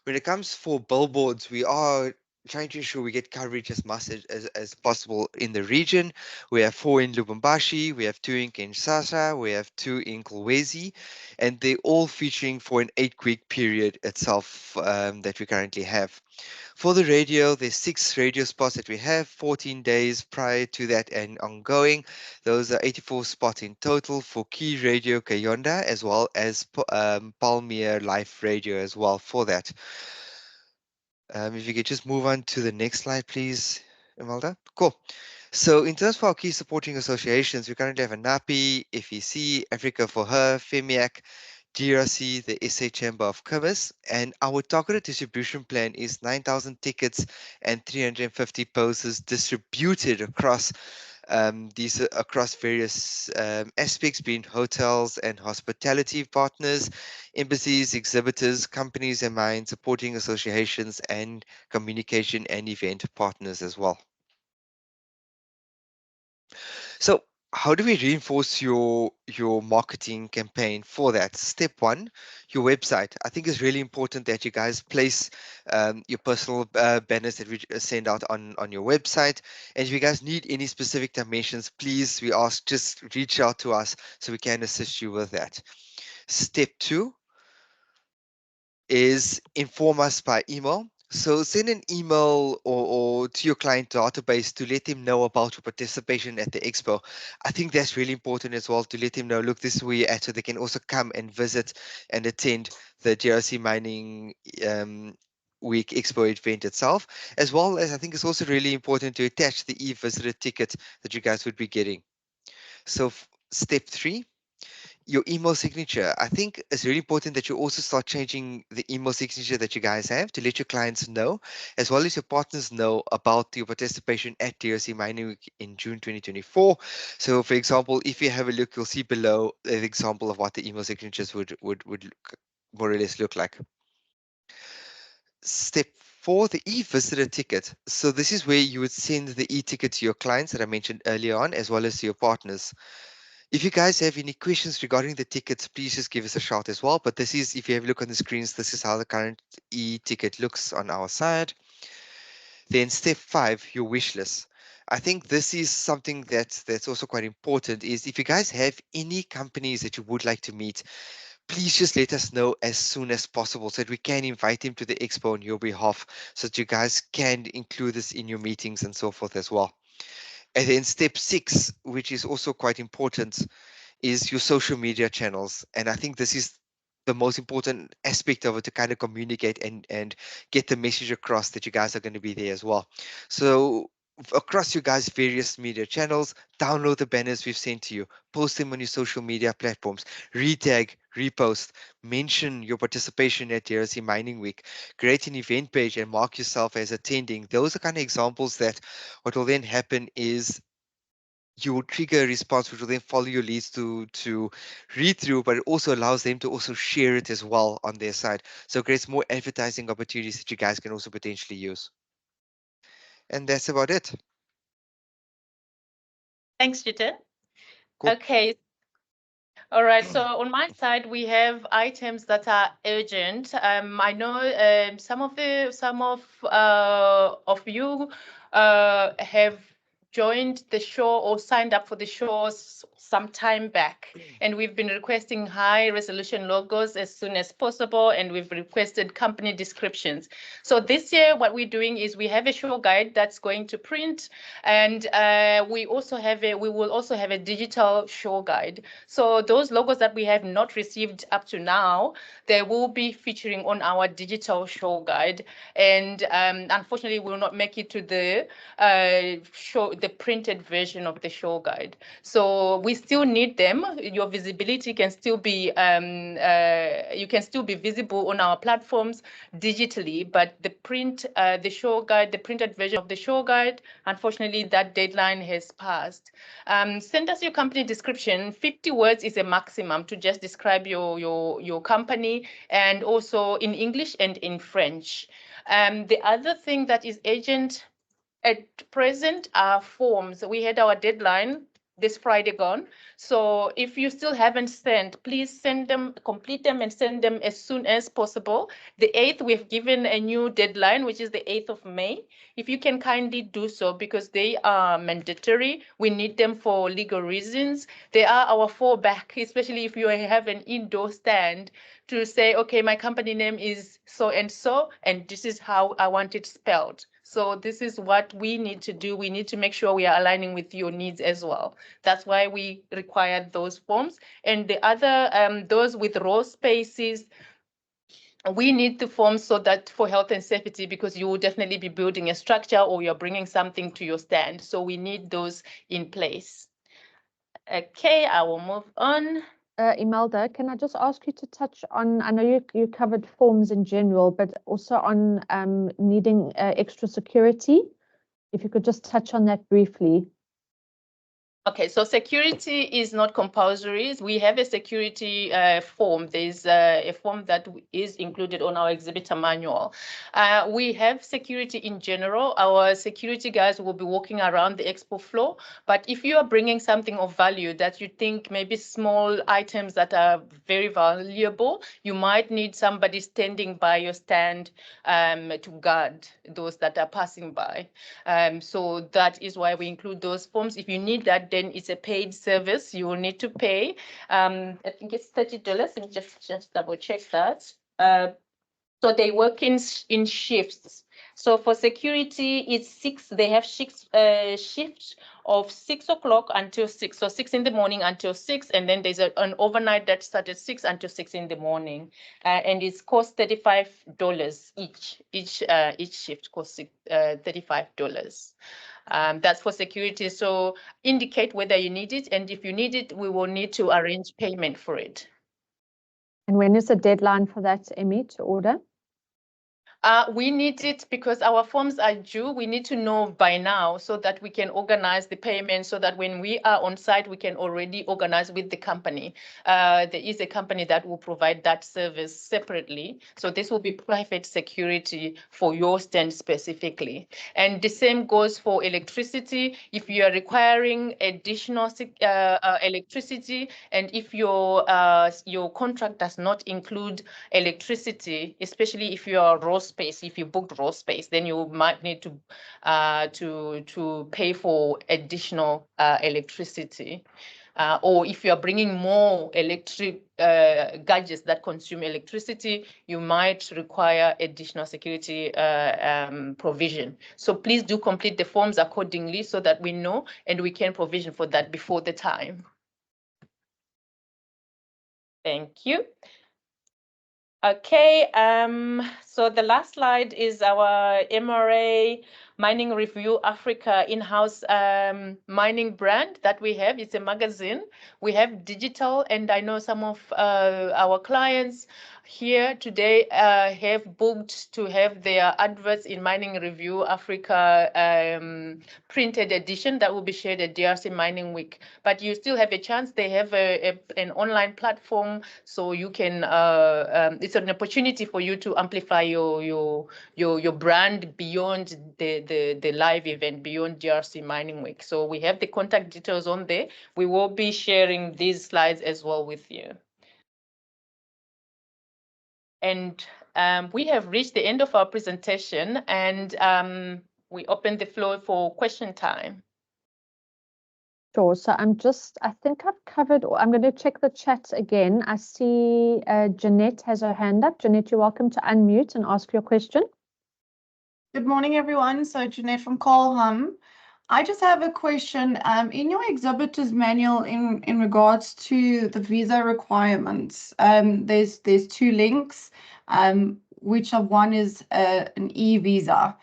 When it comes for billboards, we are trying to ensure we get coverage as much as possible in the region. We have 4 in Lubumbashi, we have 2 in Kinshasa, we have 2 in Kolwezi, and they're all featuring for an 8-week period itself that we currently have. For the radio, there's 6 radio spots that we have, 14 days prior to that and ongoing. Those are 84 spots in total for Key Radio Kayonda, as well as Palmier Life Radio as well for that. If you could just move on to the next slide, please, Imelda. Cool. So in terms of our key supporting associations, we currently have ANAPI, FEC, Africa for Her, FEMIAC, DRC, the SA Chamber of Commerce, and our targeted distribution plan is 9,000 tickets and 350 posters distributed across across various aspects, being hotels and hospitality partners, embassies, exhibitors, companies and mines, supporting associations, and communication and event partners as well. So how do we reinforce your marketing campaign for that? Step 1, your website. I think it's really important that you guys place your personal banners that we send out on your website. And if you guys need any specific dimensions, please, we ask, just reach out to us so we can assist you with that. Step 2 is inform us by email. So send an email or to your client database to let them know about your participation at the expo. I think that's really important as well, to let them know, look, this is where you're at, so they can also come and visit and attend the DRC Mining Week Expo event itself, as well as I think it's also really important to attach the e-visitor ticket that you guys would be getting. So step 3, your email signature. I think it's really important that you also start changing the email signature that you guys have to let your clients know, as well as your partners know, about your participation at DRC Mining Week in June 2024. So for example, if you have a look, you'll see below an example of what the email signatures would more or less look like. Step 4, the e-visitor ticket. So this is where you would send the e-ticket to your clients that I mentioned earlier on, as well as to your partners. If you guys have any questions regarding the tickets, please just give us a shout as well. But this is, if you have a look on the screens, this is how the current e-ticket looks on our side. Then step 5, your wish list. I think this is something that's also quite important, is if you guys have any companies that you would like to meet, please just let us know as soon as possible so that we can invite them to the expo on your behalf, so that you guys can include this in your meetings and so forth as well. And then step 6, which is also quite important, is your social media channels. And I think this is the most important aspect of it, to kind of communicate and get the message across that you guys are going to be there as well. So across you guys' various media channels, download the banners we've sent to you, post them on your social media platforms, retag, repost, mention your participation at DRC Mining Week, create an event page and mark yourself as attending. Those are kind of examples that what will then happen is you will trigger a response which will then follow your leads to read through, but it also allows them to also share it as well on their side. So it creates more advertising opportunities that you guys can also potentially use. And that's about it. Thanks, Jiten. Cool. Okay. All right. So on my side, we have items that are urgent. I know some of you have joined the show or signed up for the show some time back, and we've been requesting high resolution logos as soon as possible, and we've requested company descriptions. So this year, what we're doing is we have a show guide that's going to print, and we will also have a digital show guide. So those logos that we have not received up to now, they will be featuring on our digital show guide. And unfortunately, we will not make it to the printed version of the show guide. So we still need them. Your visibility can still be you can still be visible on our platforms digitally, but the printed version of the show guide, unfortunately, that deadline has passed. Send us your company description. 50 words is a maximum to just describe your company, and also in English and in French. The other thing that is urgent at present are forms. We had our deadline this Friday gone. So if you still haven't sent, please send them, complete them and send them as soon as possible. The 8th, we've given a new deadline, which is the 8th of May. If you can kindly do so, because they are mandatory. We need them for legal reasons. They are our fallback, especially if you have an indoor stand, to say, okay, my company name is so and so, and this is how I want it spelled. So this is what we need to do. We need to make sure we are aligning with your needs as well. That's why we required those forms. And the other, those with raw spaces, we need the forms so that for health and safety, because you will definitely be building a structure or you're bringing something to your stand. So we need those in place. Okay, I will move on. Imelda, can I just ask you to touch on, I know you covered forms in general, but also on needing extra security. If you could just touch on that briefly. Okay, so security is not compulsory. We have a security form. There's a form that is included on our exhibitor manual. We have security in general. Our security guys will be walking around the expo floor. But if you are bringing something of value that you think maybe small items that are very valuable, you might need somebody standing by your stand to guard those that are passing by. So that is why we include those forms. If you need that, then it's a paid service. You will need to pay. I think it's $30. Let me just double check that. So they work in shifts. So for security, it's 6. They have shifts of 6 o'clock until 6. So 6 in the morning until 6, and then there's an overnight that starts at 6 until 6 in the morning, and it's cost $35 each. Each shift costs $35. That's for security. So indicate whether you need it, and if you need it, we will need to arrange payment for it. And when is the deadline for that, Emmy, to order? We need it because our forms are due. We need to know by now so that we can organize the payment, so that when we are on site, we can already organize with the company. There is a company that will provide that service separately. So this will be private security for your stand specifically. And the same goes for electricity. If you are requiring additional electricity, and if your contract does not include electricity, especially if you are raw space, if you booked raw space, then you might need to pay for additional electricity. Or if you are bringing more electric gadgets that consume electricity, you might require additional security provision. So please do complete the forms accordingly so that we know and we can provision for that before the time. Thank you. Okay, so the last slide is our MRA Mining Review Africa in-house mining brand that we have. It's a magazine. We have digital, and I know some of our clients here today have booked to have their adverts in Mining Review Africa printed edition that will be shared at DRC Mining Week. But you still have a chance. They have an online platform, so you can. It's an opportunity for you to amplify your brand beyond the live event, beyond DRC Mining Week. So we have the contact details on there. We will be sharing these slides as well with you. And we have reached the end of our presentation, and we open the floor for question time. Sure. So I think I've covered, I'm going to check the chat again. I see Jeanette has her hand up. Jeanette, you're welcome to unmute and ask your question. Good morning, everyone. So Jeanette from Colham. I just have a question. In your exhibitor's manual in regards to the visa requirements, there's two links, which of one is an e-visa.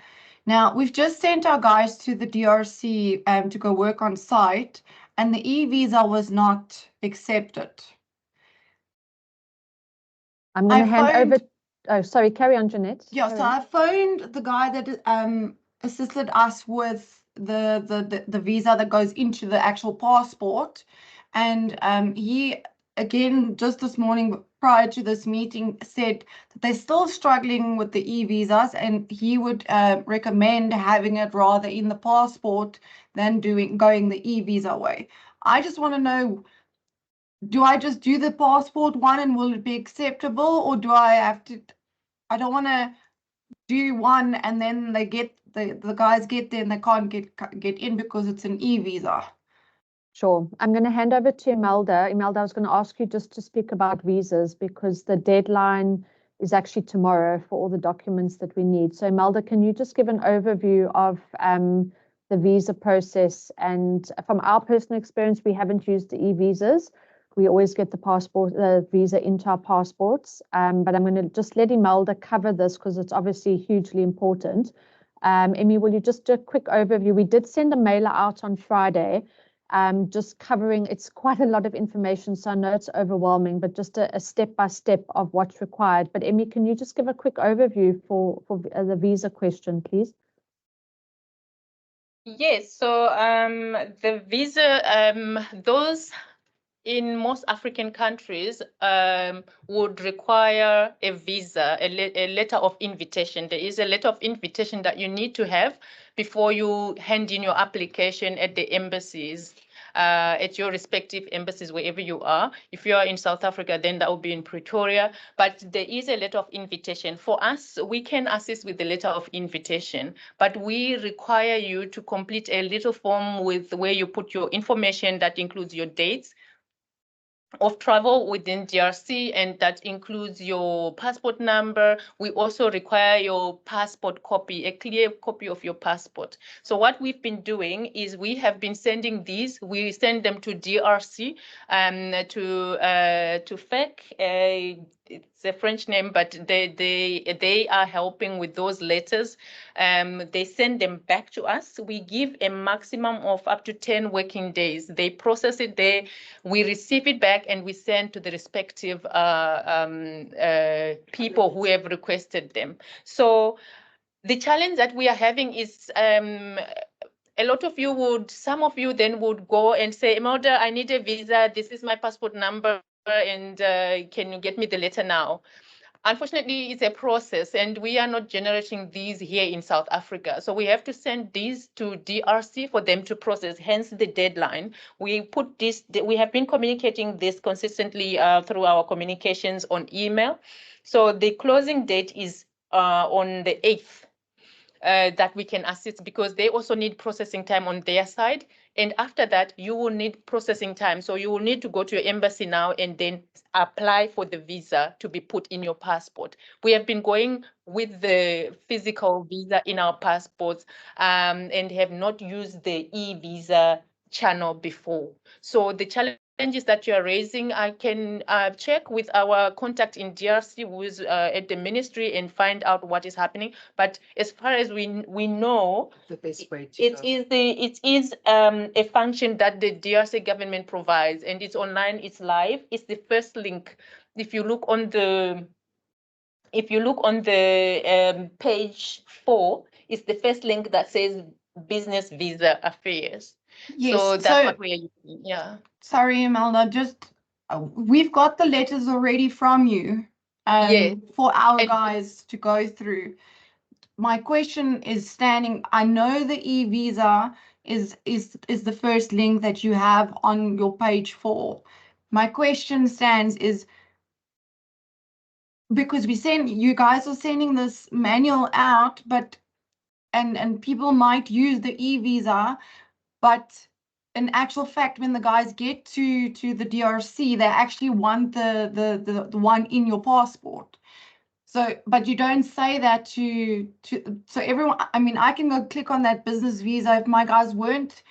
Now, we've just sent our guys to the DRC to go work on site, and the e-visa was not accepted. I'm going to hand over. Oh, sorry, carry on, Jeanette. Yeah, so I phoned the guy that assisted us with the visa that goes into the actual passport, and he, again, just this morning prior to this meeting, said that they're still struggling with the e-visas, and he would recommend having it rather in the passport than going the e-visa way. I just want to know, do I just do the passport one and will it be acceptable, or do I have to? I don't want to do one and then they get the guys get there and they can't get in because it's an e-visa. Sure. I'm going to hand over to Imelda. Imelda, I was going to ask you just to speak about visas because the deadline is actually tomorrow for all the documents that we need. So Imelda, can you just give an overview of the visa process? And from our personal experience, we haven't used the e-visas. We always get the visa into our passports. But I'm going to just let Imelda cover this because it's obviously hugely important. Emmy, will you just do a quick overview? We did send a mailer out on Friday, just covering, it's quite a lot of information, so I know it's overwhelming, but just a step-by-step of what's required. But Emmy, can you just give a quick overview for the visa question, please? Yes, so the visa, those in most African countries would require a visa, a letter of invitation. There is a letter of invitation that you need to have before you hand in your application at the embassies, at your respective embassies, wherever you are. If you are in South Africa, then that will be in Pretoria. But there is a letter of invitation. For us, we can assist with the letter of invitation, but we require you to complete a little form with where you put your information that includes your dates of travel within DRC, and that includes your passport number. We also require your passport copy, a clear copy of your passport. So what we've been doing is we have been sending these. We send them to DRC, to FEC. It's a French name, but they are helping with those letters. They send them back to us. We give a maximum of up to 10 working days. They process it, we receive it back, and we send to the respective people who have requested them. So the challenge that we are having is a lot of you some of you then would go and say, Imelda, I need a visa. This is my passport number, and can you get me the letter now? Unfortunately, it's a process, and we are not generating these here in South Africa. So we have to send these to DRC for them to process, hence the deadline. We have been communicating this consistently through our communications on email. So the closing date is on the 8th. That we can assist, because they also need processing time on their side. And after that, you will need processing time. So you will need to go to your embassy now and then apply for the visa to be put in your passport. We have been going with the physical visa in our passports and have not used the e-visa channel before. So the challenges that you are raising, I can check with our contact in DRC who is at the ministry and find out what is happening. But as far as we know, the best way to it is a function that the DRC government provides, and it's online, it's live. It's the first link. If you look on the page 4, it's the first link that says business visa affairs. Yes, so that's what we are using. Yeah. Sorry, Imelda, just we've got the letters already from you for our guys to go through. My question is standing. I know the e-visa is the first link that you have on your page 4. My question stands is, because you guys are sending this manual out, but and people might use the e-visa, but in actual fact, when the guys get to the DRC, they actually want the one in your passport. So, but you don't say that so everyone. I mean, I can go click on that business visa if my guys weren't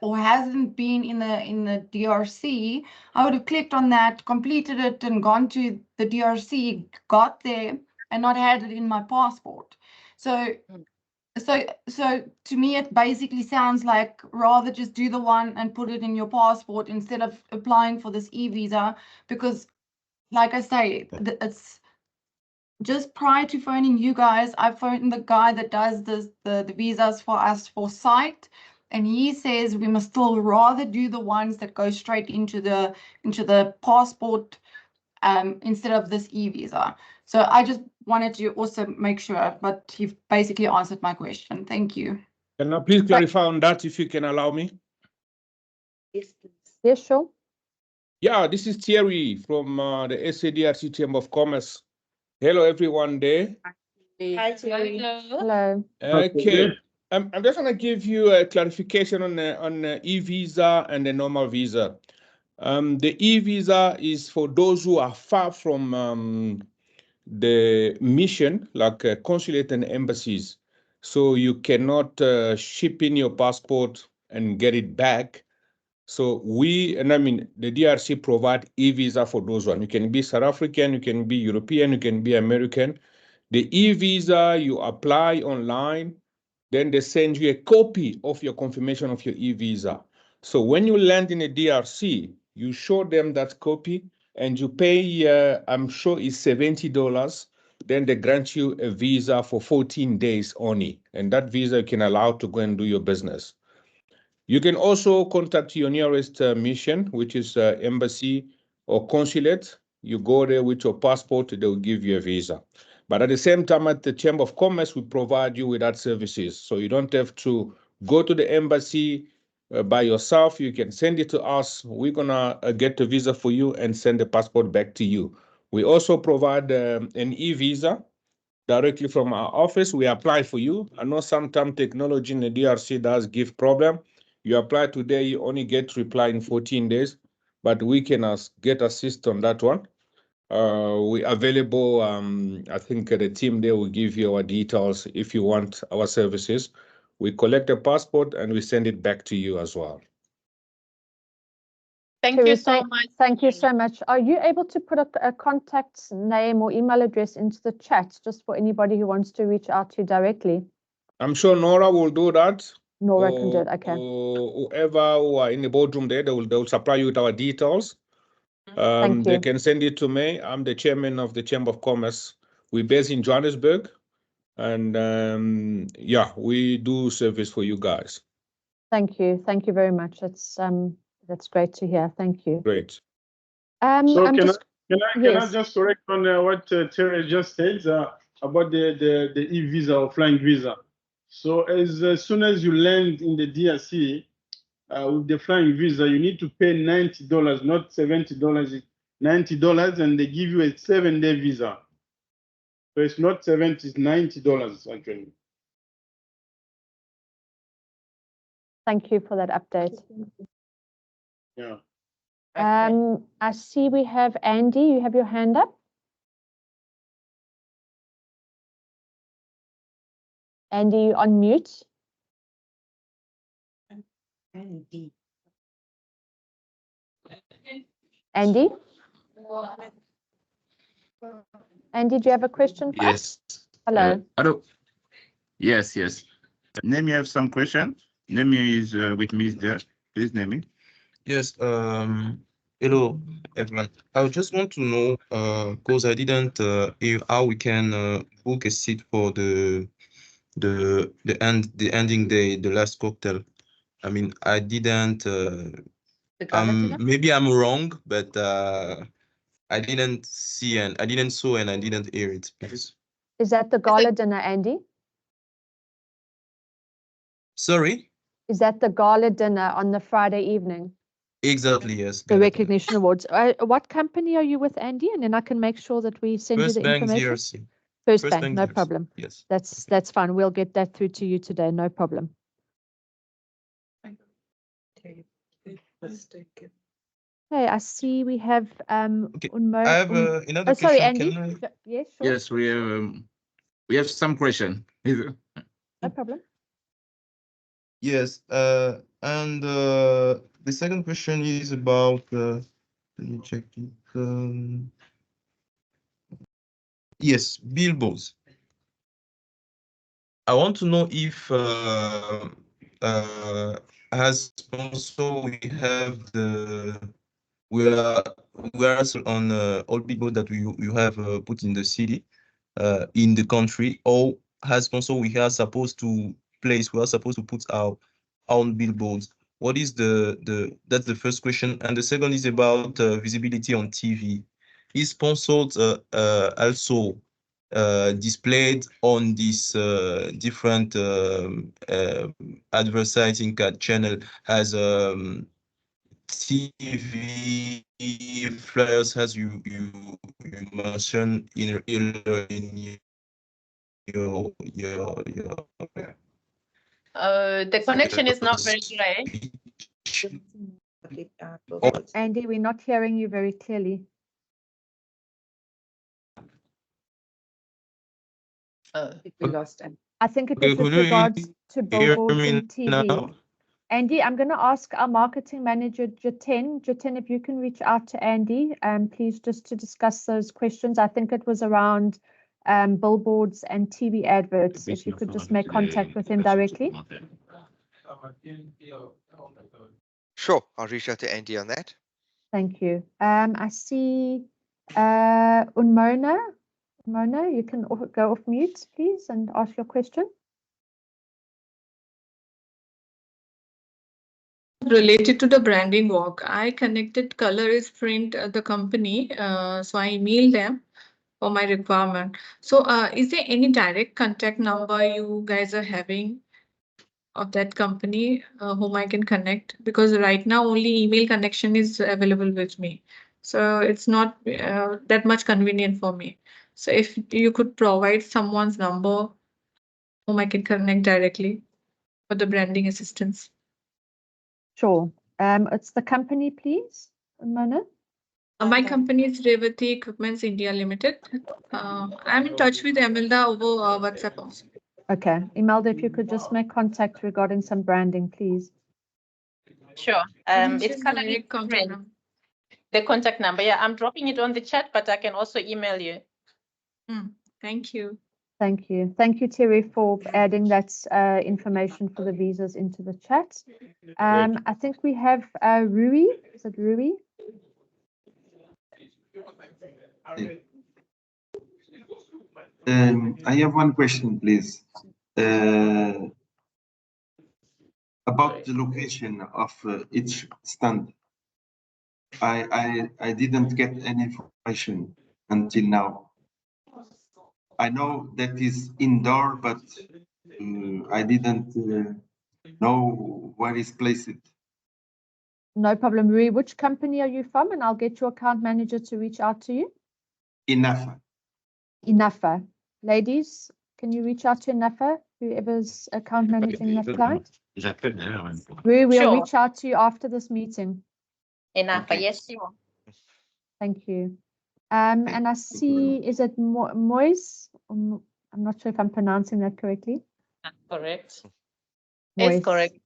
or hasn't been in the DRC. I would have clicked on that, completed it, and gone to the DRC, got there, and not had it in my passport. So to me, it basically sounds like rather just do the one and put it in your passport instead of applying for this e-visa, because like I say, it's just prior to phoning you guys, I phoned the guy that does the visas for us for site, and he says we must still rather do the ones that go straight into the passport instead of this e-visa. So I just wanted to also make sure, but you've basically answered my question. Thank you. Can I please clarify on that, if you can allow me? Yes, please. Yes, sure. Yeah, this is Thierry from the SADRC Chamber of Commerce. Hello, everyone there. Hi, Thierry. Hello. Okay. I'm just going to give you a clarification on the e-visa and the normal visa. The e-visa is for those who are far from the mission, like consulate and embassies. So you cannot ship in your passport and get it back. So the DRC provide e-visa for those ones. You can be South African, you can be European, you can be American. The e-visa, you apply online, then they send you a copy of your confirmation of your e-visa. So when you land in the DRC, you show them that copy and you pay, I'm sure it's $70. Then they grant you a visa for 14 days only. And that visa you can allow to go and do your business. You can also contact your nearest mission, which is embassy or consulate. You go there with your passport, they will give you a visa. But at the same time, at the Chamber of Commerce, we provide you with that services. So you don't have to go to the embassy by yourself. You can send it to us. We're gonna get the visa for you and send the passport back to you. We also provide an e-visa directly from our office. We apply for you. I know sometimes technology in the DRC does give problem. You apply today, you only get reply in 14 days, but we can get assist on that one. We available, I think the team there will give you our details if you want our services. We collect a passport and we send it back to you as well. Thank you so Teresa, much. Thank you so much. Are you able to put a contact name or email address into the chat just for anybody who wants to reach out to you directly? I'm sure Nora will do that. Nora can do it, okay. Or whoever who are in the boardroom there, they will supply you with our details. Thank They you. can send it to me. I'm the chairman of the Chamber of Commerce. We're based in Johannesburg. And yeah, we do service for you guys. Thank you. Thank you very much. That's great to hear. Thank you. Great. So I'm can just, I yes. just correct on what Terry just said about the e-visa or flying visa? So as soon as you land in the DRC with the flying visa, you need to pay $90, not $70. It's $90, and they give you a 7-day visa. So it's not $70, it's $90 actually. Thank you for that update. Yeah. I see we have Andy. You have your hand up. Andy, you on mute. Andy. Andy? Andy, do you have a question for us? Yes. Hello. Hello. Yes. Name, you have some question? Name is with me there. Please name me. Yes, hello everyone. I just want to know, because I didn't hear how we can book a seat for the ending day, the last cocktail. I mean, I didn't. Maybe I'm wrong, but I didn't see and I didn't saw and I didn't hear it. Please. Is that the gala dinner, Andy? Sorry. Is that the gala dinner on the Friday evening? Exactly, yes. The recognition awards. What company are you with, Andy? And then I can make sure that we send you the information. DRC. First Bank, no DRC. problem. Yes. That's fine. We'll get that through to you today, no problem. Okay, I see we have Okay, I have another oh, sorry, question. Andy. Can I? Yes, sure. Yes, we have some question. No problem. Yes, and the second question is about, let me check it. Yes, billboards. I want to know if as sponsor we are also on all billboards that you have put in the city, in the country, or as sponsor we are supposed to put our own billboards. What is that's the first question, and the second is about visibility on TV. Is sponsored also displayed on this different advertising channel as TV flyers, as you mentioned in your The connection is not very clear. Andy, we're not hearing you very clearly. We lost him. I think it Okay, was with could you regards to hear billboards me and TV. now? Andy, I'm going to ask our marketing manager, Jiten. Jiten, if you can reach out to Andy, please, just to discuss those questions. I think it was around billboards and TV adverts. If you could just make contact with him directly. Sure, I'll reach out to Andy on that. Thank you. I see Unmona. Unmona, you can go off mute, please, and ask your question. Related to the branding walk, I connected Color is Print, the company, so I emailed them for my requirement. So is there any direct contact number you guys are having of that company whom I can connect? Because right now only email connection is available with me. So it's not that much convenient for me. So if you could provide someone's number whom I can connect directly for the branding assistance. Sure. It's the company, please, Mona. My company is Revati Equipments India Limited. I'm in touch with Imelda over WhatsApp also. Okay. Imelda, if you could just make contact regarding some branding, please. Sure. It's Color Print. The contact number. Yeah, I'm dropping it on the chat, but I can also email you. Thank you. Thank you. Thank you, Terry, for adding that information for the visas into the chat. I think we have Rui. Is it Rui? I have one question, please. About the location of each stand. I didn't get any information until now. I know that is indoor, but I didn't know where is placed. No problem, Rui. Which company are you from? And I'll get your account manager to reach out to you. Inafa. Inafa. Ladies, can you reach out to Inafa, whoever's account managing that client? Rui, we'll reach out to you after this meeting. Inafa, yes, sure. Thank you. And I see, is it Moise? I'm not sure if I'm pronouncing that correctly. Correct. Moise. It's correct.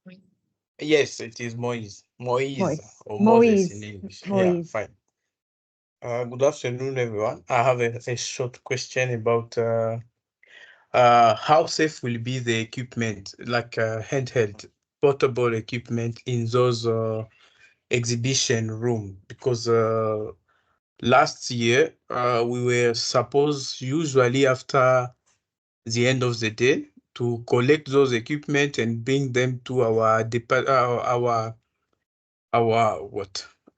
Yes, it is Moise. Moise or Moise. Moses in English. Moise. Yeah, fine. Good afternoon, everyone. I have a short question about how safe will be the equipment, like handheld portable equipment in those exhibition room, because last year we were supposed, usually after the end of the day, to collect those equipment and bring them to our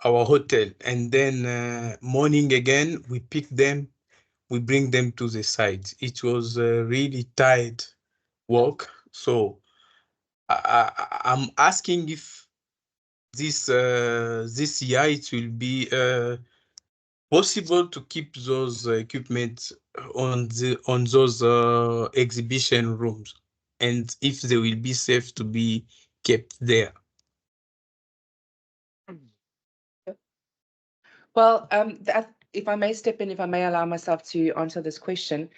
hotel, and then morning again we pick them, we bring them to the site. It was really tired work, so I'm asking if this year it will be possible to keep those equipment on those exhibition rooms, and if they will be safe to be kept there. Well, if I may step in, if I may allow myself to answer this question,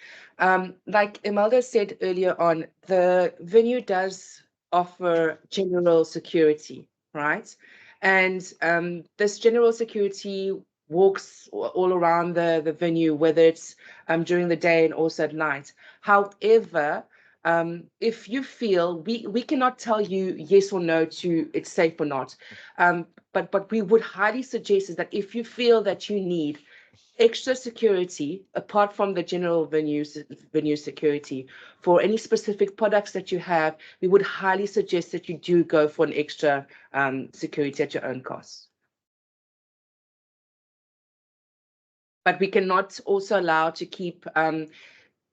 like Imelda said earlier on, the venue does offer general security, right? And this general security walks all around the venue, whether it's during the day and also at night. However, if you feel, we cannot tell you yes or no to it's safe or not. But what we would highly suggest is that if you feel that you need extra security apart from the general venue security for any specific products that you have, we would highly suggest that you do go for an extra security at your own cost. But we cannot also allow to keep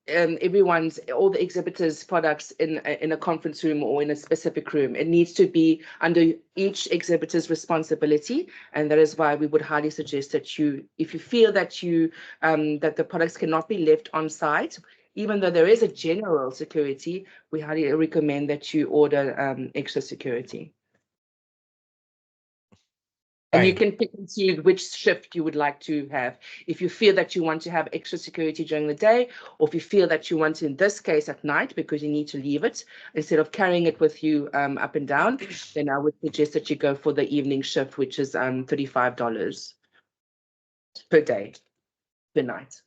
all the exhibitors' products in a conference room or in a specific room. It needs to be under each exhibitor's responsibility, and that is why we would highly suggest that if you feel that that the products cannot be left on site, even though there is a general security, we highly recommend that you order extra security. And you can pick and see which shift you would like to have. If you feel that you want to have extra security during the day, or if you feel that you want to, in this case, at night, because you need to leave it, instead of carrying it with you up and down, then I would suggest that you go for the evening shift, which is $35 per day, per night.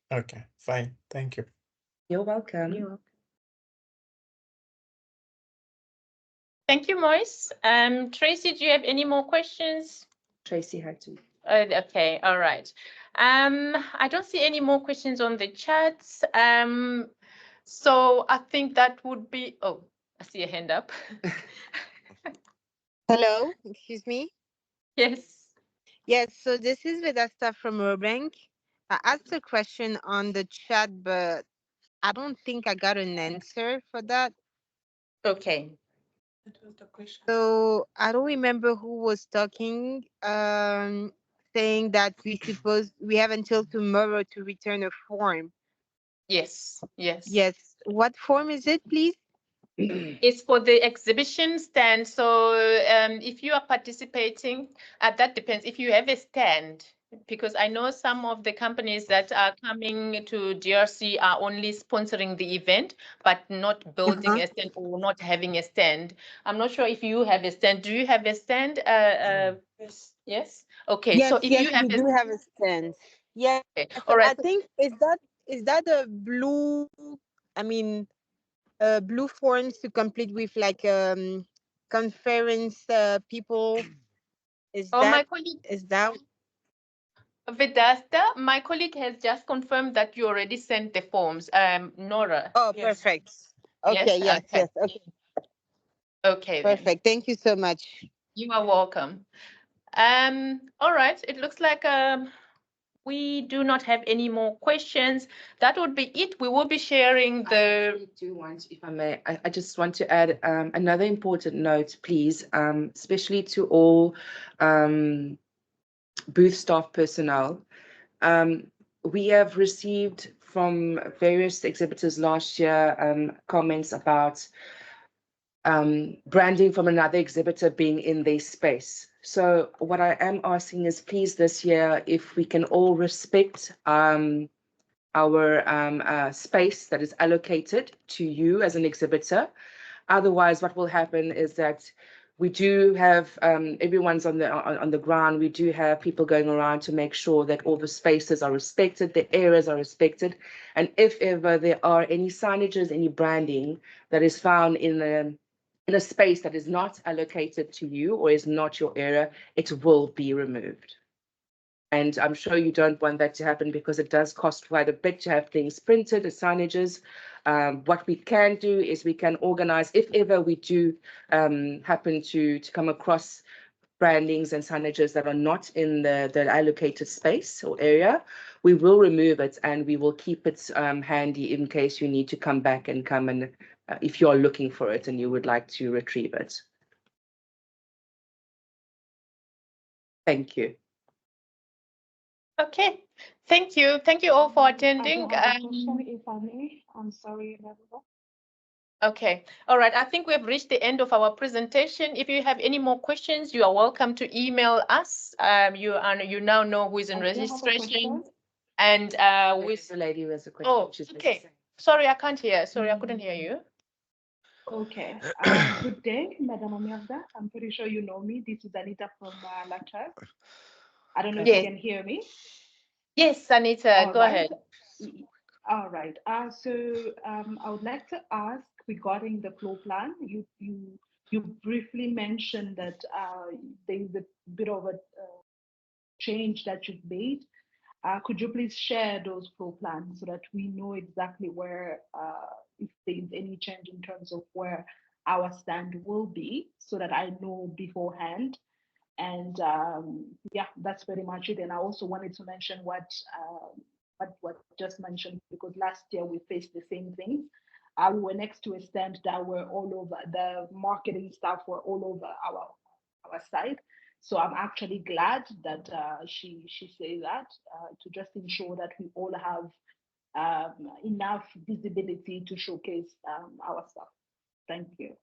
Okay, fine. Thank you. You're welcome. Thank you, Moise. Tracy, do you have any more questions? Tracy had to. Okay, all right. I don't see any more questions on the chats. So I think that would be, oh, I see a hand up. Hello, excuse me. Yes. Yes, so this is Vedasta from Burbank. I asked a question on the chat, but I don't think I got an answer for that. Okay. That was the question. So I don't remember who was talking, saying that we have until tomorrow to return a form. Yes, yes. Yes. What form is it, please? It's for the exhibition stand. So if you are participating, that depends. If you have a stand, because I know some of the companies that are coming to DRC are only sponsoring the event, but not building a stand or not having a stand. I'm not sure if you have a stand. Do you have a stand? Yes. Yes. Okay. Yes, So if yes, you have we do have a stand. Yes. okay. All right. I think is that a blue, I mean, blue forms to complete with like conference people. Oh, my colleague Is that Vedasta, my colleague has just confirmed that you already sent the forms. Nora. oh Yes. perfect. Yes, Okay, yes, okay. yes, okay. Okay, then. Perfect. Thank you so much. You are welcome. All right. It looks like we do not have any more questions. That would be it. We will be sharing the. I do want, if I may, I just want to add another important note, please, especially to all booth staff personnel. We have received from various exhibitors last year comments about branding from another exhibitor being in their space. So what I am asking is, please, this year, if we can all respect our space that is allocated to you as an exhibitor. Otherwise, what will happen is that we do have everyone's on the ground. We do have people going around to make sure that all the spaces are respected, the areas are respected, and if ever there are any signages, any branding that is found in a space that is not allocated to you or is not your area, it will be removed. And I'm sure you don't want that to happen because it does cost quite a bit to have things printed, the signages. What we can do is we can organize, if ever we do happen to come across brandings and signages that are not in the allocated space or area, we will remove it and we will keep it handy in case you need to come back and if you're looking for it and you would like to retrieve it. Thank you. Okay. Thank you. Thank you all for attending. If I may, I'm sorry. Okay, all right. I think we've reached the end of our presentation. If you have any more questions, you are welcome to email us. You now know who is in registration. And with The lady who has a question. oh, okay. Sorry, I can't hear. Sorry, I couldn't hear you. Okay. Good day, Madam Omiavda. I'm pretty sure you know me. This is Anita from Latas. I don't know if you Yes. can hear me. Yes, Anita, All go right. ahead. All right. I would like to ask regarding the floor plan. You briefly mentioned that there's a bit of a change that you've made. Could you please share those floor plans so that we know exactly where, if there's any change in terms of where our stand will be, so that I know beforehand? And yeah, that's pretty much it. And I also wanted to mention what just mentioned, because last year we faced the same thing. We were next to a stand that were all over, the marketing staff were all over our side. So I'm actually glad that she says that, to just ensure that we all have enough visibility to showcase our stuff. Thank you.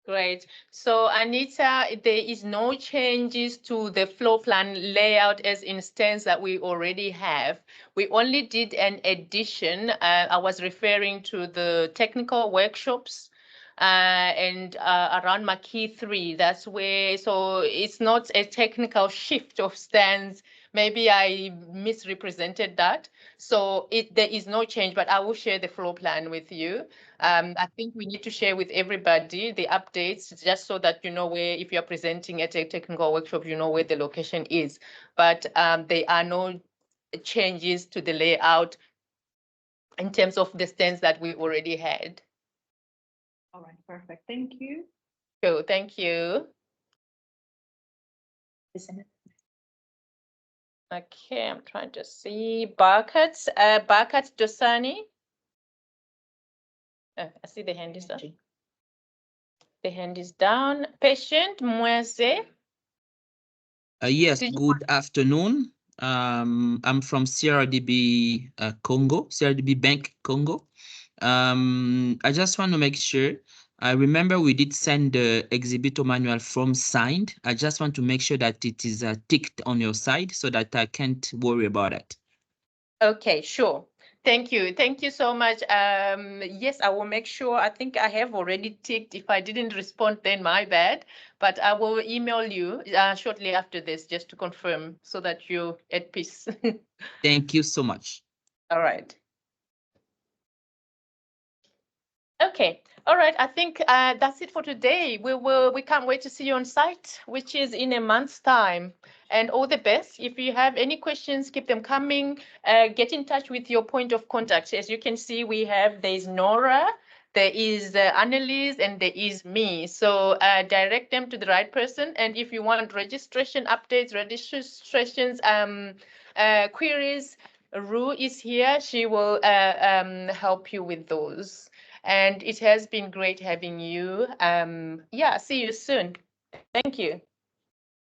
Great. So Anita, there is no changes to the floor plan layout as instance that we already have. We only did an addition. I was referring to the technical workshops and around Marquee 3. That's where, so it's not a technical shift of stands. Maybe I misrepresented that. So there is no change, but I will share the floor plan with you. I think we need to share with everybody the updates, just so that you know where, if you're presenting at a technical workshop, you know where the location is. But there are no changes to the layout in terms of the stands that we already had. All right, perfect. Thank you. So thank you. Okay, I'm trying to see Barkat. Barkat Dosani. Oh, I see the hand is up. The hand is down. Patient Mweze. Yes, good afternoon. I'm from CRDB Congo, CRDB Bank Congo. I just want to make sure. I remember we did send the exhibitor manual form signed. I just want to make sure that it is ticked on your side so that I can't worry about it. Okay, sure. Thank you. Thank you so much. Yes, I will make sure. I think I have already ticked. If I didn't respond, then my bad. But I will email you shortly after this just to confirm so that you're at peace. Thank you so much. All right. Okay. All right. I think that's it for today. We can't wait to see you on site, which is in a month's time. And all the best. If you have any questions, keep them coming. Get in touch with your point of contact. As you can see, there's Nora, there is Annalise, and there is me. So direct them to the right person. And if you want registration updates, registrations, queries, Rue is here. She will help you with those. And it has been great having you. Yeah, see you soon. Thank you.